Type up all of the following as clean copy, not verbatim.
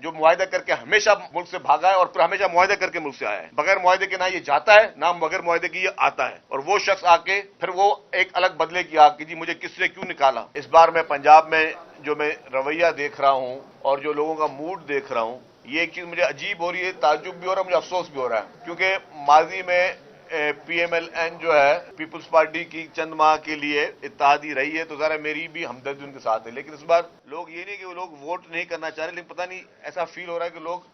जो मुआहदा करके हमेशा मुल्क से भागा है और फिर हमेशा मुआहदा करके मुल्क से आया है। बगैर मुआहदे के ना ये जाता है, ना बगैर मुआहदे के ये आता है। और वो शख्स आके फिर वो एक अलग बदले की आग कि जी मुझे किसने क्यों निकाला। इस बार मैं पंजाब में जो मैं रवैया देख रहा हूं और जो लोगों का मूड देख रहा हूं, ये एक चीज मुझे अजीब हो रही है, ताज्जुब भी हो रहा है, मुझे अफसोस भी हो रहा है। क्योंकि माजी में PMLN जो है पीपुल्स पार्टी की चंद माह के लिए इत्तेहादी रही है, तो जरा मेरी भी हमदर्दी उनके साथ है। लेकिन इस बार लोग ये नहीं कि वो लोग वोट नहीं करना चाह रहे, लेकिन पता नहीं ऐसा फील हो रहा है कि लोग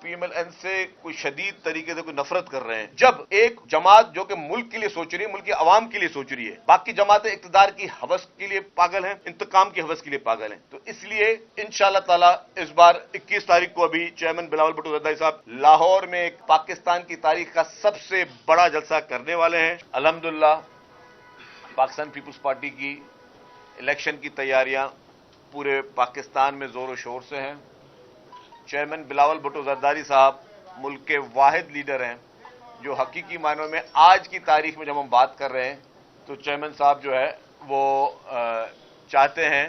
PMLN से कोई शदीद तरीके से कोई नफरत कर रहे हैं। जब एक जमात जो कि मुल्क के लिए सोच रही है, मुल्क की आवाम के लिए सोच रही है, बाकी जमातें इक्तदार की हवस के लिए पागल हैं, इंतकाम की हवस के लिए पागल हैं। तो इसलिए इंशाअल्लाह ताला इस बार 21 तारीख को अभी चेयरमैन बिलावल भुट्टो जरदारी साहब लाहौर में एक पाकिस्तान की तारीख का सबसे बड़ा जलसा करने वाले हैं। अल्हम्दुलिल्लाह पाकिस्तान पीपुल्स पार्टी की इलेक्शन की तैयारियां पूरे पाकिस्तान में जोर शोर से हैं। चेयरमैन बिलावल भुट्टो जरदारी साहब मुल्क के वाहिद लीडर हैं जो हकीकी मायनों में आज की तारीख में जब हम बात कर रहे हैं तो चेयरमैन साहब जो है वो चाहते हैं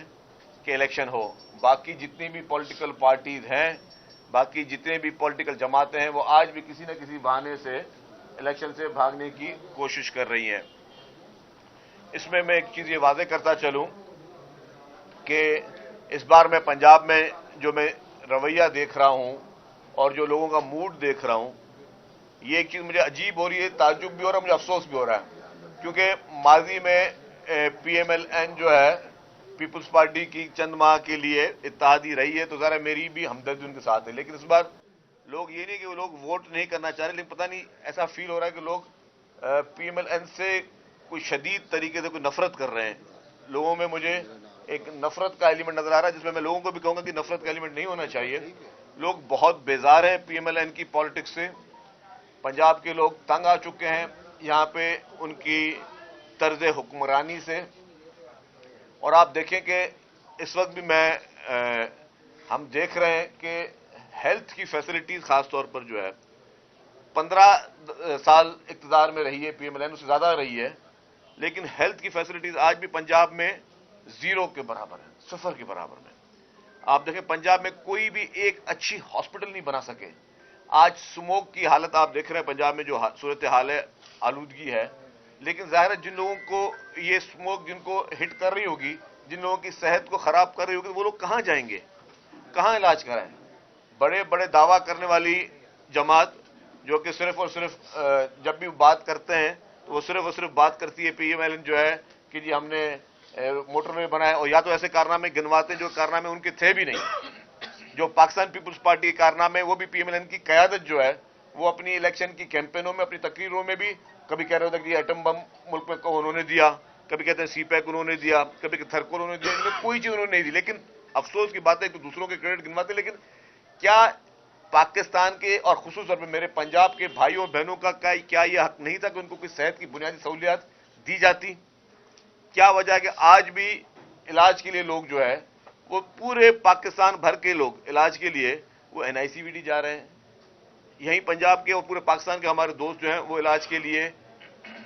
कि इलेक्शन हो। बाकी जितनी भी पॉलिटिकल पार्टीज हैं, बाकी जितने भी पॉलिटिकल जमातें हैं, वो आज भी किसी न किसी बहाने से इलेक्शन से भागने की कोशिश कर रही हैं। इसमें मैं एक चीज ये वादे करता चलूं कि इस बार मैं पंजाब में जो मैं रवैया देख रहा हूं और जो लोगों का मूड देख रहा हूं, ये एक चीज मुझे अजीब हो रही है, ताज्जुब भी हो रहा है, मुझे अफसोस भी हो रहा है। क्योंकि माजी में PMLN जो है पीपुल्स पार्टी की चंद माह के लिए इत्तेहादी रही है, तो जरा मेरी भी हमदर्दी उनके साथ है। लेकिन इस बार लोग ये नहीं कि वो लोग वोट नहीं करना चाह रहे, लेकिन पता नहीं ऐसा फील हो रहा है कि लोग PMLN से कोई शदीद तरीके से कोई नफरत कर रहे हैं। लोगों में मुझे एक नफरत का एलिमेंट नजर आ रहा है, जिसमें मैं लोगों को भी कहूंगा कि नफरत का एलिमेंट नहीं होना चाहिए। लोग बहुत बेजार हैं PMLN की पॉलिटिक्स से। पंजाब के लोग तंग आ चुके हैं यहां पे उनकी तर्ज हुक्मरानी से। और आप देखें कि इस वक्त भी हम देख रहे हैं कि हेल्थ की फैसिलिटीज खासतौर पर जो है 15 साल इक्तदार में रही है PMLN, उससे ज्यादा रही है, लेकिन हेल्थ की फैसिलिटीज आज भी पंजाब में जीरो के बराबर है, सिफर के बराबर में। आप देखें पंजाब में कोई भी एक अच्छी हॉस्पिटल नहीं बना सके। आज स्मोक की हालत आप देख रहे हैं पंजाब में, जो सूरत हाल है, आलूदगी है। लेकिन जाहिर है जिन लोगों को ये स्मोक जिनको हिट कर रही होगी, जिन लोगों की सेहत को खराब कर रही होगी, वो लोग कहां जाएंगे, कहां इलाज कराएं। बड़े बड़े दावा करने वाली जमात जो कि सिर्फ और सिर्फ जब भी बात करते हैं तो वो सिर्फ और सिर्फ बात करती है PMLN जो है कि जी हमने मोटरवे बनाया, और या तो ऐसे कारनामे गिनवाते जो कारनामे उनके थे भी नहीं। जो पाकिस्तान पीपुल्स पार्टी के कारनामे, वो भी PMLN की क़यादत जो है वो अपनी इलेक्शन की कैंपेनों में, अपनी तकरीरों में भी कभी कह रहे होते कि एटम बम मुल्क में को उन्होंने दिया, कभी कहते हैं CPEC उन्होंने दिया, कभी थरकोल उन्होंने दिया, इनमें कोई चीज उन्होंने नहीं दी। लेकिन अफसोस की बात है कि दूसरों के क्रेडिट गिनवाते। लेकिन क्या पाकिस्तान के और खुसूस तौर पर मेरे पंजाब के भाइयों बहनों का क्या यह हक नहीं था कि उनको कोई सेहत की बुनियादी सहूलियात दी जाती? क्या वजह है कि आज भी इलाज के लिए लोग जो है वो पूरे पाकिस्तान भर के लोग इलाज के लिए वो NICVD जा रहे हैं। यहीं पंजाब के और पूरे पाकिस्तान के हमारे दोस्त जो हैं वो इलाज के लिए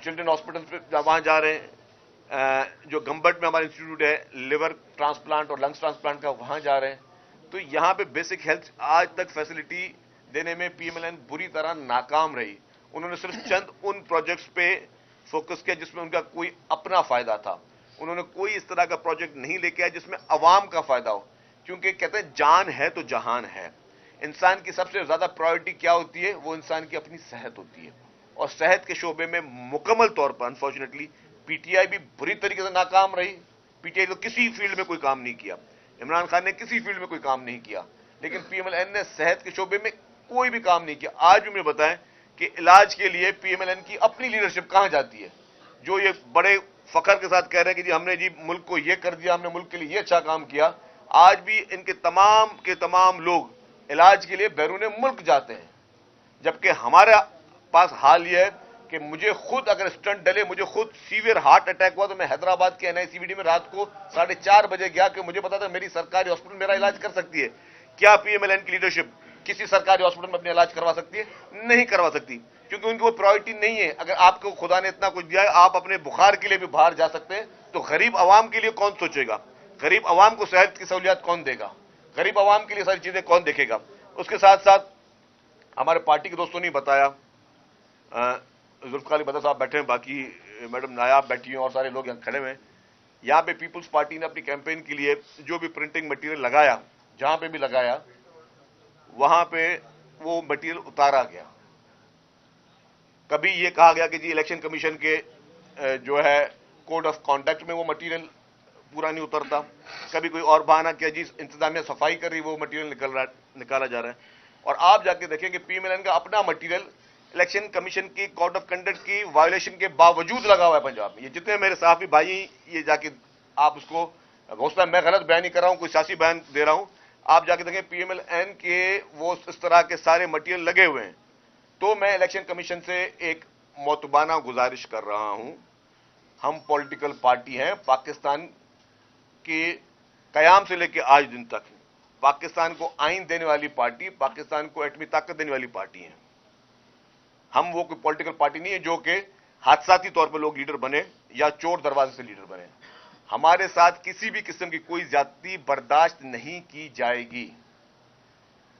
चिल्ड्रन हॉस्पिटल पे वहां जा रहे हैं। जो गंबट में हमारा इंस्टीट्यूट है लिवर ट्रांसप्लांट और लंग्स ट्रांसप्लांट का, वहां जा रहे हैं। तो यहां पे बेसिक हेल्थ आज तक फैसिलिटी देने में PMLN बुरी तरह नाकाम रही। उन्होंने सिर्फ चंद उन प्रोजेक्ट्स पे फोकस किया जिसमें उनका कोई अपना फायदा था। उन्होंने कोई इस तरह का प्रोजेक्ट नहीं लेके आया जिसमें अवाम का फायदा हो। क्योंकि कहते हैं जान है तो जहान है। इंसान की सबसे ज्यादा प्रायोरिटी क्या होती है? वो इंसान की अपनी सेहत होती है। और सेहत के शोबे में मुकम्मल तौर पर अनफॉर्चुनेटली PTI भी बुरी तरीके से नाकाम रही। PTI तो किसी फील्ड में कोई काम नहीं किया, इमरान खान ने किसी फील्ड में कोई काम नहीं किया, लेकिन PMLN ने सेहत के शोबे में कोई भी काम नहीं किया। आज भी मुझे बताएं कि इलाज के लिए PMLN की अपनी लीडरशिप कहां जाती है, जो ये बड़े फखर के साथ कह रहे हैं कि जी हमने जी मुल्क को ये कर दिया, हमने मुल्क के लिए ये अच्छा काम किया। आज भी इनके तमाम के तमाम लोग इलाज के लिए बैरून मुल्क जाते हैं, जबकि हमारे पास हाल यह है कि मुझे खुद अगर स्टंट डले, मुझे खुद सीवियर हार्ट अटैक हुआ तो मैं हैदराबाद के NICVD में रात को 4:30 बजे गया कि मुझे पता था मेरी सरकारी हॉस्पिटल मेरा इलाज कर सकती है। क्या PMLN की लीडरशिप किसी सरकारी हॉस्पिटल में अपना इलाज करवा सकती है? नहीं करवा सकती, क्योंकि उनकी वो प्रायोरिटी नहीं है। अगर आपको खुदा ने इतना कुछ दिया है, आप अपने बुखार के लिए भी बाहर जा सकते हैं, तो गरीब आवाम के लिए कौन सोचेगा? गरीब आवाम को सेहत की सहूलियत कौन देगा? गरीब आवाम के लिए सारी चीजें कौन देखेगा? اس کے ساتھ ساتھ ہمارے پارٹی کے دوستوں نے بتایا, ذوالفقار علی بدر صاحب بیٹھے ہیں, باقی میڈم نایاب بیٹھی ہیں اور سارے لوگ یہاں کھڑے ہوئے ہیں. یہاں پہ پیپلز پارٹی نے اپنی کیمپین کے لیے جو بھی پرنٹنگ مٹیریل لگایا, جہاں پہ بھی لگایا وہاں پہ وہ مٹیریل اتارا گیا. کبھی یہ کہا گیا کہ جی الیکشن کمیشن کے جو ہے کوڈ آف کانڈکٹ میں وہ مٹیریل پورا نہیں اترتا, کبھی کوئی اور بہانہ کیا جی انتظامیہ صفائی کر رہی وہ مٹیریل نکالا جا رہا ہے. اور آپ جا کے دیکھیں کہ پی ایم ایل این کا اپنا مٹیریل الیکشن کمیشن کی کوڈ آف کنڈکٹ کی وائلیشن کے باوجود لگا ہوا ہے پنجاب میں. یہ جتنے میرے صحافی بھائی, یہ جا کے آپ اس کو, حوصلہ میں غلط بیان نہیں کر رہا ہوں, کوئی سیاسی بیان دے رہا ہوں, آپ جا کے دیکھیں پی ایم ایل این کے وہ اس طرح کے سارے مٹیریل لگے ہوئے ہیں. تو میں الیکشن کمیشن سے ایک معتبانہ گزارش کر رہا ہوں, ہم پولیٹیکل پارٹی ہیں, پاکستان کے قیام سے لے کے آج دن تک پاکستان کو آئین دینے والی پارٹی, پاکستان کو ایٹمی طاقت دینے والی پارٹی ہیں. ہم وہ کوئی پولیٹیکل پارٹی نہیں ہے جو کہ حادثاتی طور پہ لوگ لیڈر بنے یا چور دروازے سے لیڈر بنے. ہمارے ساتھ کسی بھی قسم کی کوئی زیادتی برداشت نہیں کی جائے گی.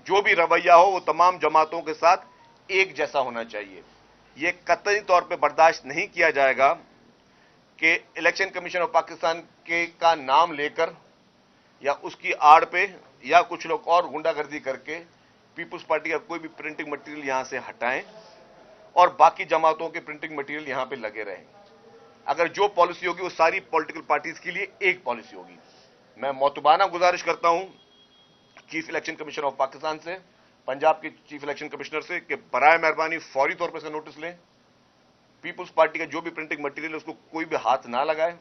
جو بھی رویہ ہو وہ تمام جماعتوں کے ساتھ ایک جیسا ہونا چاہیے. یہ قطعی طور پہ برداشت نہیں کیا جائے گا کہ الیکشن کمیشن آف پاکستان کے کا نام لے کر یا اس کی آڑ پہ یا کچھ لوگ اور گنڈا گردی کر کے پیپلز پارٹی کا کوئی بھی پرنٹنگ مٹیریل یہاں سے ہٹائیں اور باقی جماعتوں کے پرنٹنگ مٹیریل یہاں پہ لگے رہیں. اگر جو پالیسی ہوگی وہ ساری پولیٹیکل پارٹیز کے لیے ایک پالیسی ہوگی. میں معتبانہ گزارش کرتا ہوں chief election commission of Pakistan سے, پنجاب کے چیف الیکشن کمشنر سے کہ برائے مہربانی فوری طور پر اس کا نوٹس لیں. پیپلز پارٹی کا جو بھی پرنٹنگ مٹیریل ہے اس کو کوئی بھی ہاتھ نہ لگائے.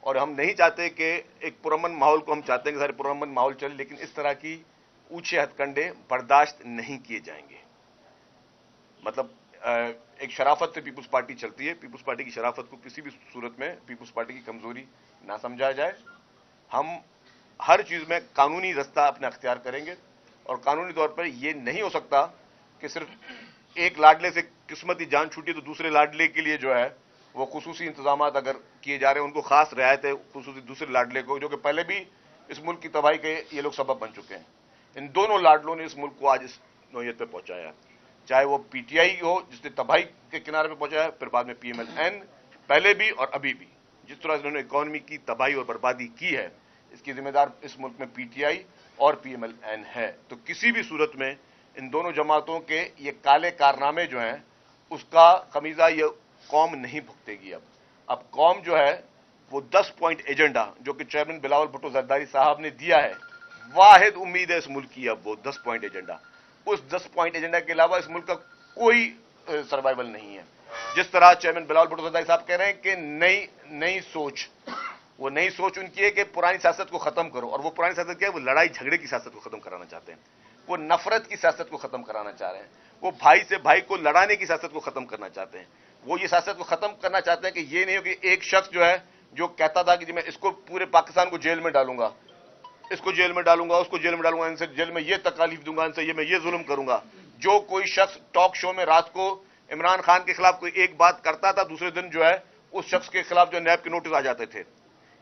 اور ہم نہیں چاہتے کہ ایک پرامن ماحول کو, ہم چاہتے ہیں کہ سارے پرامن ماحول چلے, لیکن اس طرح کی اونچے ہتھ کنڈے برداشت نہیں کیے جائیں گے. مطلب ایک شرافت سے پیپلز پارٹی چلتی ہے. پیپلز پارٹی کی شرافت کو کسی بھی صورت میں پیپلز پارٹی کی کمزوری نہ سمجھا جائے. ہم ہر چیز میں قانونی رستہ اپنا اختیار کریں گے, اور قانونی طور پر یہ نہیں ہو سکتا کہ صرف ایک لاڈلے سے قسمتی جان چھوٹی تو دوسرے لاڈلے کے لیے جو ہے وہ خصوصی انتظامات اگر کیے جا رہے ہیں, ان کو خاص رعایت ہے خصوصی دوسرے لاڈلے کو, جو کہ پہلے بھی اس ملک کی تباہی کے یہ لوگ سبب بن چکے ہیں. ان دونوں لاڈلوں نے اس ملک کو آج اس نوعیت پہ پہنچایا ہے, چاہے وہ پی ٹی آئی ہو جس نے تباہی کے کنارے پہ پہنچایا, پھر بعد میں پی ایم ایل این, پہلے بھی اور ابھی بھی جس طرح انہوں نے اکانومی کی تباہی اور بربادی کی ہے, اس کی ذمہ دار اس ملک میں پی ٹی آئی اور پی ایم ایل این ہے. تو کسی بھی صورت میں ان دونوں جماعتوں کے یہ کالے کارنامے جو ہیں اس کا خمیزہ یہ قوم نہیں بھگتے گی. اب قوم جو ہے وہ 10 پوائنٹ ایجنڈا جو کہ چیئرمین بلاول بھٹو زرداری صاحب نے دیا ہے, واحد امید ہے اس ملک کی اب وہ 10 پوائنٹ ایجنڈا. اس 10 پوائنٹ ایجنڈا کے علاوہ اس ملک کا کوئی سروائیول نہیں ہے. جس طرح چیئرمین بلاول بھٹو زرداری صاحب کہہ رہے ہیں کہ نئی سوچ, وہ نئی سوچ ان کی ہے کہ پرانی سیاست کو ختم کرو, اور وہ پرانی سیاست کیا ہے, وہ لڑائی جھگڑے کی سیاست کو ختم کرانا چاہتے ہیں, وہ نفرت کی سیاست کو ختم کرانا چاہ رہے ہیں, وہ بھائی سے بھائی کو لڑانے کی سیاست کو ختم کرنا چاہتے ہیں. وہ یہ سیاست کو ختم کرنا چاہتے ہیں کہ یہ نہیں ہو کہ ایک شخص جو ہے جو کہتا تھا کہ جی میں اس کو پورے پاکستان کو جیل میں ڈالوں گا, اس کو جیل میں ڈالوں گا, اس کو جیل میں ڈالوں گا, ان سے جیل میں یہ تکالیف دوں گا, ان سے یہ میں یہ ظلم کروں گا. جو کوئی شخص ٹاک شو میں رات کو عمران خان کے خلاف کوئی ایک بات کرتا تھا, دوسرے دن جو ہے اس شخص کے خلاف جو نیب کے نوٹس آ جاتے تھے.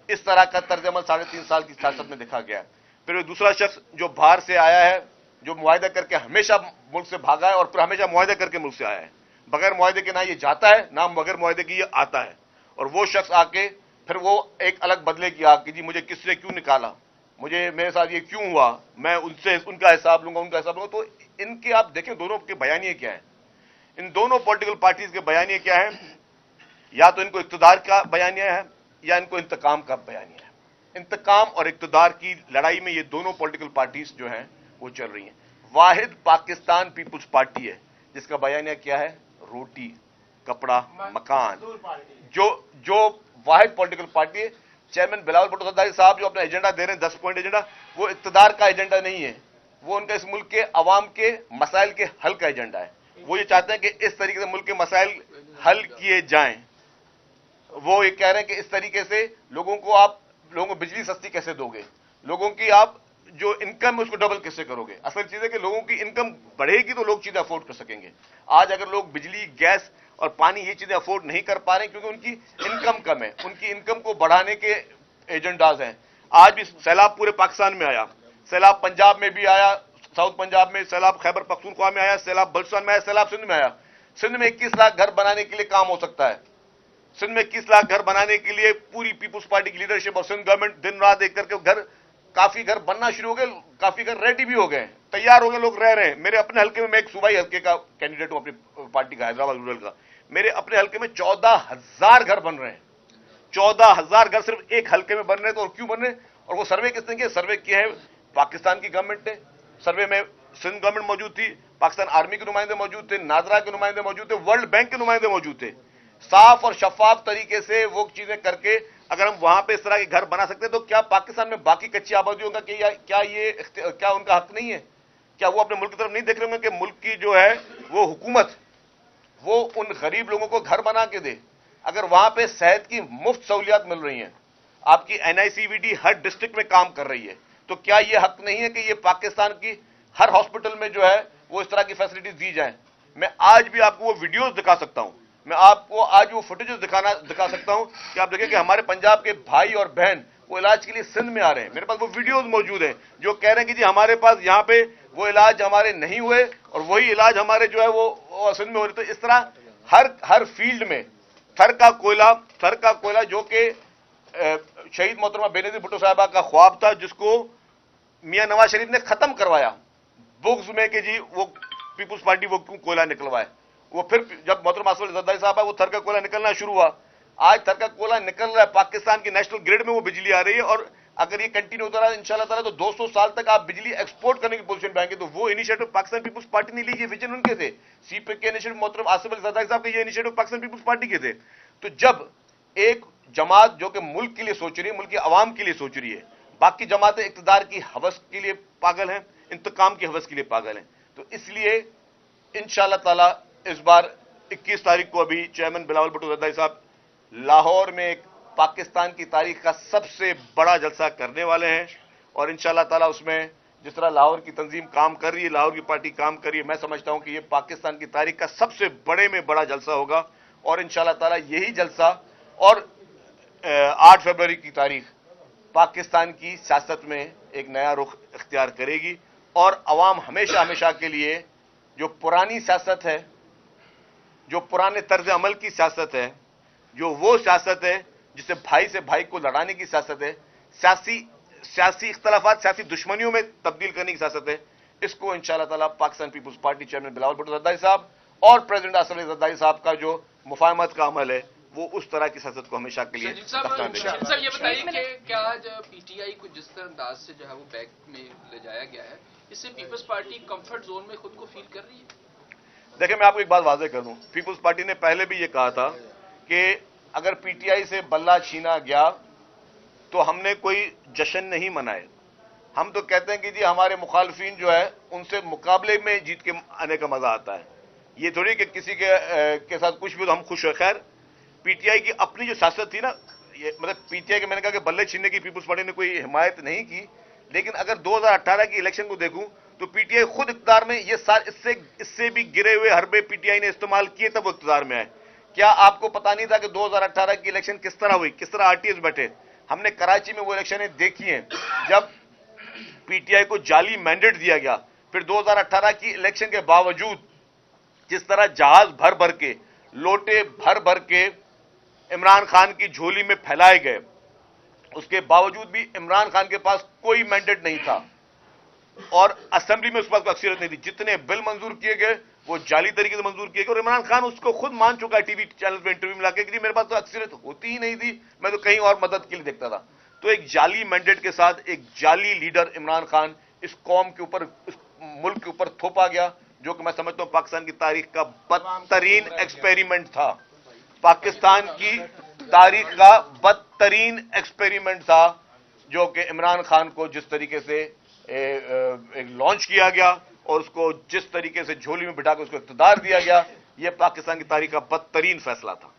اس طرح کا طرز عمل 3.5 سال کی سیاست میں دیکھا گیا. پھر دوسرا شخص جو باہر سے آیا ہے, جو معاہدہ کر کے ہمیشہ ملک سے بھاگا ہے اور پھر ہمیشہ معاہدہ کر کے ملک سے آیا ہے. بغیر معاہدے کے نہ یہ جاتا ہے, نہ بغیر معاہدے کے یہ آتا ہے. اور وہ شخص آ کے پھر وہ ایک الگ بدلے کی آ کہ جی مجھے کس نے کیوں نکالا, مجھے میرے ساتھ یہ کیوں ہوا, میں ان سے ان کا حساب لوں گا, ان کا حساب لوں گا. تو ان کے آپ دیکھیں دونوں کے بیانیے کیا ہیں, ان دونوں پولیٹیکل پارٹیز کے بیانیے کیا ہیں. یا تو ان کو اقتدار کا بیانیہ ہے یا ان کو انتقام کا بیانیہ ہے. انتقام اور اقتدار کی لڑائی میں یہ دونوں پولیٹیکل پارٹیز جو ہیں وہ چل رہی ہیں. واحد پاکستان پیپلز پارٹی ہے جس کا بیانیہ کیا ہے, روٹی کپڑا مکان. جو واحد پولیٹیکل پارٹی ہے. چیئرمین بلاول بھٹو زرداری صاحب جو اپنا ایجنڈا دے رہے ہیں 10 پوائنٹ ایجنڈا, وہ اقتدار کا ایجنڈا نہیں ہے, وہ ان کا اس ملک کے عوام کے مسائل کے حل کا ایجنڈا ہے. وہ یہ چاہتے ہیں کہ اس طریقے سے ملک کے مسائل حل کیے جائیں. وہ یہ کہہ رہے ہیں کہ اس طریقے سے لوگوں کو بجلی سستی کیسے دو گے, لوگوں کی آپ جو انکم ہے اس کو ڈبل کیسے کرو گے. اصل چیز ہے کہ لوگوں کی انکم بڑھے گی تو لوگ چیزیں افورڈ کر سکیں گے. آج اگر لوگ بجلی گیس اور پانی یہ چیزیں افورڈ نہیں کر پا رہے ہیں کیونکہ ان کی انکم کم ہے, ان کی انکم کو بڑھانے کے ایجنڈاز ہیں. آج بھی سیلاب پورے پاکستان میں آیا, سیلاب پنجاب میں بھی آیا, साउथ पंजाब में सैलाब खैबर पख्तूनख्वा में आया, सैलाब बलूचिस्तान में आया, सैलाब सिंध में आया। सिंध में 21 लाख घर बनाने के लिए काम हो सकता है। सिंध में 21 लाख घर बनाने के लिए पूरी पीपुल्स पार्टी की लीडरशिप और सिंध गवर्नमेंट दिन रात एक करके घर, काफी घर बनना शुरू हो गए, काफी घर रेडी भी हो गए, तैयार हो गए, लोग रह रहे हैं। मेरे अपने हल्के में, मैं एक सूबाई हल्के का कैंडिडेट हूं अपनी पार्टी का, हैदराबाद रूरल का, मेरे अपने हल्के में 14,000 घर बन रहे हैं। 14,000 घर सिर्फ एक हल्के में बन रहे हैं। तो और क्यों बन रहे हैं? और वो सर्वे किसने किया? सर्वे किया है पाकिस्तान की गवर्नमेंट ने। सर्वे में सिंध गवर्नमेंट मौजूद थी, पाकिस्तान आर्मी के नुमाइंदे मौजूद थे, नादरा के नुमाइंदे मौजूद थे, वर्ल्ड बैंक के नुमाइंदे मौजूद थे। साफ और शफाफ तरीके से वो चीजें करके अगर हम वहां पे इस तरह के घर बना सकते हैं, तो क्या पाकिस्तान में बाकी कच्ची आबादियों का क्या उनका हक नहीं है? क्या वो अपने मुल्क की तरफ नहीं देख रहे होंगे कि मुल्क की जो है वो हुकूमत वो उन गरीब लोगों को घर बना के दे? अगर वहां पे सेहत की मुफ्त सहूलियात मिल रही हैं, आपकी एनआईसीवीडी हर डिस्ट्रिक्ट में काम कर रही है, तो क्या ये हक नहीं है कि ये पाकिस्तान की हर हॉस्पिटल में जो है वो इस तरह की फैसिलिटीज दी जाए? मैं आज भी आपको वो वीडियोस दिखा सकता हूं, मैं आपको आज वो फुटेजेस दिखा सकता हूं कि आप देखें कि हमारे पंजाब के भाई और बहन वो इलाज के लिए सिंध में आ रहे हैं। मेरे पास वो वीडियोस मौजूद हैं जो कह रहे हैं कि जी हमारे पास यहां पे वो इलाज हमारे नहीं हुए और वही इलाज हमारे जो है वो सिंध में हो रहे। तो इस तरह हर फील्ड में थर का कोयला जो कि शहीद मोहतरमा बेनजीर भुट्टो साहिबा का ख्वाब था, जिसको मियां नवाज शरीफ ने खत्म करवाया बुग्ज में कि जी वो पीपुल्स पार्टी वो क्यों कोयला निकलवाए। वो फिर जब मोहतरमा आसिफ अली जरदारी साहब आए, वो थर का कोयला निकलना शुरू हुआ। आज थर का कोयला निकल रहा है, पाकिस्तान की नेशनल ग्रिड में वो बिजली आ रही है। और अगर ये कंटिन्यू होता रहा इंशाल्लाह ताला तो 200 साल तक आप बिजली एक्सपोर्ट करने की पोजीशन पे आएंगे। तो वो इनिशिएटिव पाकिस्तान पीपुल्स पार्टी ने ली, ये विजन उनके थे। सीपीके के इनिशिएटिव मोहतरमा आसिफ अली जरदारी साहब के, ये इनिशिएटिव पाकिस्तान पीपुल्स पार्टी के थे। तो जब एक जमात जो कि मुल्क के लिए सोच रही है, मुल्क की आवाम के लिए सोच रही है, बाकी जमातें इक्तदार की हवस के लिए पागल हैं, इंतकाम की हवस के लिए पागल हैं, तो इसलिए इंशाल्लाह ताला इस बार 21 तारीख को अभी चेयरमैन बिलावल भुट्टो जरदारी साहब लाहौर में एक पाकिस्तान की तारीख का सबसे बड़ा जलसा करने वाले हैं। और इंशाल्लाह ताला उसमें जिस तरह लाहौर की तंजीम काम कर रही है, लाहौर की पार्टी काम कर रही है, मैं समझता हूं कि ये पाकिस्तान की तारीख का सबसे बड़े में बड़ा जलसा होगा। और इंशाल्लाह ताला यही जलसा और 8 फरवरी की तारीख पाकिस्तान की सियासत में एक नया रुख इख्तियार करेगी। और अवाम हमेशा हमेशा के लिए जो पुरानी सियासत है, जो पुराने तर्ज अमल की सियासत है, जो वो सियासत है जिसे भाई से भाई को लड़ाने की सियासत है, सियासी इख्तलाफात सियासी दुश्मनियों में तब्दील करने की सियासत है, इसको इंशाल्लाह ताला Pakistan Peoples Party chairman Bilawal Bhutto Zardari sahab और प्रेसिडेंट आसिफ अली जरदारी साहब का जो मुफाहमत का अमल है, वो उस तरह की सियासत को हमेशा के लिए सर ये बताइए कि क्या आज पीटीआई को जिस तरह अंदाज से जो है वो बैक में ले जाया गया है, इससे पीपल्स पार्टी कंफर्ट जोन में खुद को फील कर रही है? देखिए, मैं आपको एक बात वाज़ेह कर दूं, पीपुल्स पार्टी ने पहले भी ये कहा था कि अगर पीटीआई से बल्ला छीना गया तो हमने कोई जश्न नहीं मनाए। हम तो कहते हैं कि जी हमारे मुखालफिन जो है उनसे मुकाबले में जीत के आने का मजा आता है। ये थोड़ी कि किसी के साथ कुछ भी तो हम खुश है। खैर, पीटीआई की अपनी जो सियासत थी ना, ये मतलब पीटीआई के, मैंने कहा कि बल्ले छीनने की पीपुल्स पार्टी ने कोई हिमायत नहीं की, लेकिन अगर 2018 की इलेक्शन को देखूं तो पीटीआई खुद इख्तियार में, ये इससे भी गिरे हुए हरबे पीटीआई ने इस्तेमाल किए तब वो इख्तियार में आए। क्या आपको पता नहीं था कि 2018 की इलेक्शन किस तरह हुई, किस तरह आरटीएस बैठे? हमने कराची में वो इलेक्शनें देखी हैं जब पीटीआई को जाली मैंडेट दिया गया। फिर 2018 की इलेक्शन के बावजूद जिस तरह जहाज भर भर के, लोटे भर भर के इमरान खान की झोली में फैलाए गए, उसके बावजूद भी इमरान खान के पास कोई मैंडेट नहीं था और असेंबली में उस पास अक्सरियत नहीं थी। जितने बिल मंजूर किए गए वो जाली तरीके से मंजूर किए गए और इमरान खान उसको खुद मान चुका है टीवी चैनल पे इंटरव्यू में लाके कि मेरे पास तो अक्सरियत होती ही नहीं थी, मैं तो कहीं और मदद के लिए देखता था। तो एक जाली मैंडेट के साथ एक जाली लीडर इमरान खान इस कौम के ऊपर, इस मुल्क के ऊपर थोपा गया, जो कि मैं समझता हूं पाकिस्तान की तारीख का बदतरीन एक्सपेरिमेंट था। पाकिस्तान की तारीख का बदतरीन एक्सपेरिमेंट था, जो कि इमरान खान को जिस तरीके से एक लॉन्च किया गया और उसको जिस तरीके से झोली में बिठाकर उसको इख्तिदार दिया गया, यह पाकिस्तान की तारीख का बदतरीन फैसला था।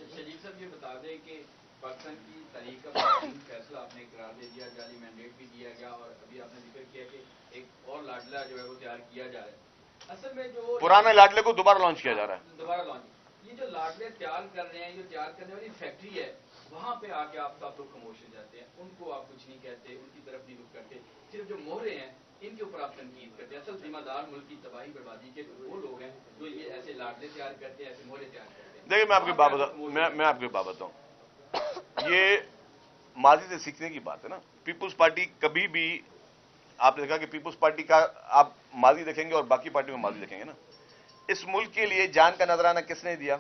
शरीफ साहब ये बता दें कि पाकिस्तान की तारीख का बदतरीन फैसला आपने करार दे दिया, जाली मैंडेट भी दिया गया और अभी आपने जिक्र किया कि एक और लाडला जो है वो तैयार किया जा रहा है। असल में जो पुराने लाडले को दोबारा लॉन्च किया जा रहा है, दोबारा लॉन्च, ये जो लाडले तैयार कर रहे हैं, जो तैयार करने वाली फैक्ट्री है, वहां पे आके आप सब लोग खामोश हो जाते हैं, उनको आप कुछ नहीं कहते, उनकी तरफ नहीं रुख करते, सिर्फ जो मोहरे हैं ان کے اوپر آپ تنقید کرتے ہیں. اصل ذمہ دار ملک کی تباہی بربادی کے وہ لوگ ہیں جو یہ ایسے لاڈلے تیار کرتے ہیں, ایسے مورے تیار کرتے ہیں. دیکھیے میں آپ کی بات بتاؤں, یہ ماضی سے سیکھنے کی بات ہے نا. پیپلز پارٹی کبھی بھی, آپ نے دیکھا کہ پیپلز پارٹی کا آپ ماضی دیکھیں گے اور باقی پارٹی میں ماضی دیکھیں گے نا, اس ملک کے لیے جان کا نذرانہ کس نے دیا؟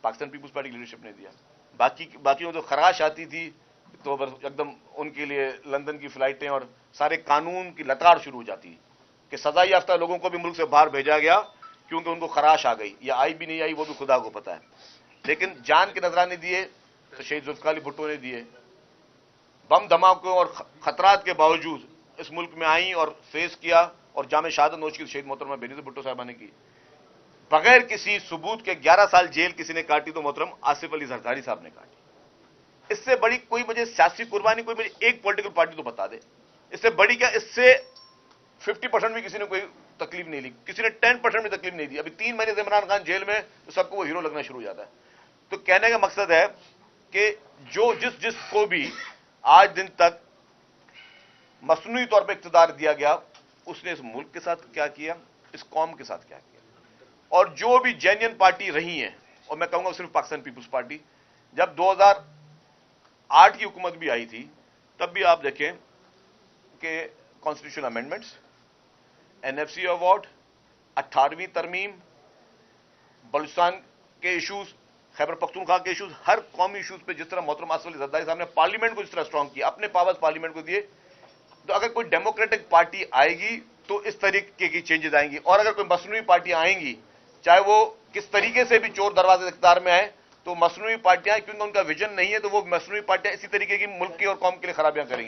پاکستان پیپلز پارٹی کی لیڈرشپ نے دیا. باقیوں تو خراش آتی تھی تو ایک دم ان کے لیے لندن کی فلائٹیں اور سارے قانون کی لتاڑ شروع ہو جاتی کہ سزا یافتہ لوگوں کو بھی ملک سے باہر بھیجا گیا کیونکہ ان کو خراش آ گئی, یا آئی بھی نہیں آئی وہ بھی خدا کو پتا ہے. لیکن جان کے نذرانے دیے تو شہید ذوالفقار علی بھٹو نے دیے. بم دھماکوں اور خطرات کے باوجود اس ملک میں آئیں اور فیس کیا, اور جامع شہادت نوش کی شہید محترمہ بینظیر بھٹو صاحبہ نے کی. بغیر کسی ثبوت کے 11 سال جیل کسی نے کاٹی تو محترم آصف علی زرداری صاحب نے کاٹی. اس سے بڑی کوئی مجھے سیاسی قربانی, کوئی مجھے ایک پولیٹیکل پارٹی تو بتا دے. اس سے بڑی کیا, اس سے 50% بھی کسی نے کوئی تکلیف نہیں لی, کسی نے 10% بھی تکلیف نہیں دی. ابھی 3 مہینے سے عمران خان جیل میں تو سب کو وہ ہیرو لگنا شروع ہو جاتا ہے. تو کہنے کا مقصد ہے کہ جو جس کو بھی آج دن تک مصنوعی طور پہ اقتدار دیا گیا, اس نے اس ملک کے ساتھ کیا کیا, اس قوم کے ساتھ کیا کیا. اور جو بھی جینین پارٹی رہی ہیں, اور میں کہوں گا صرف پاکستان پیپلز پارٹی, جب 2008 کی حکومت بھی آئی تھی تب بھی آپ دیکھیں کہ constitution amendments, N F C award, 18ویں ترمیم, بلوچستان کے ایشوز, خیبر پختونخوا کے ایشوز, ہر قومی ایشوز پہ جس طرح محترم آصف علی زرداری صاحب نے پارلیمنٹ کو جس طرح اسٹرانگ کیا, اپنے پاورز پارلیمنٹ کو دیے, تو اگر کوئی ڈیموکریٹک پارٹی آئے گی تو اس طریقے کی چینجز آئیں گی. اور اگر کوئی مصنوعی پارٹی آئیں گی, چاہے وہ کس طریقے سے بھی چور دروازے اقتدار میں آئے, تو مصنوعی پارٹیاں کیونکہ ان کا ویژن نہیں ہے تو وہ مصنوعی پارٹیاں اسی طریقے کی ملک کی اور قوم کے لیے خرابیاں کریں گی.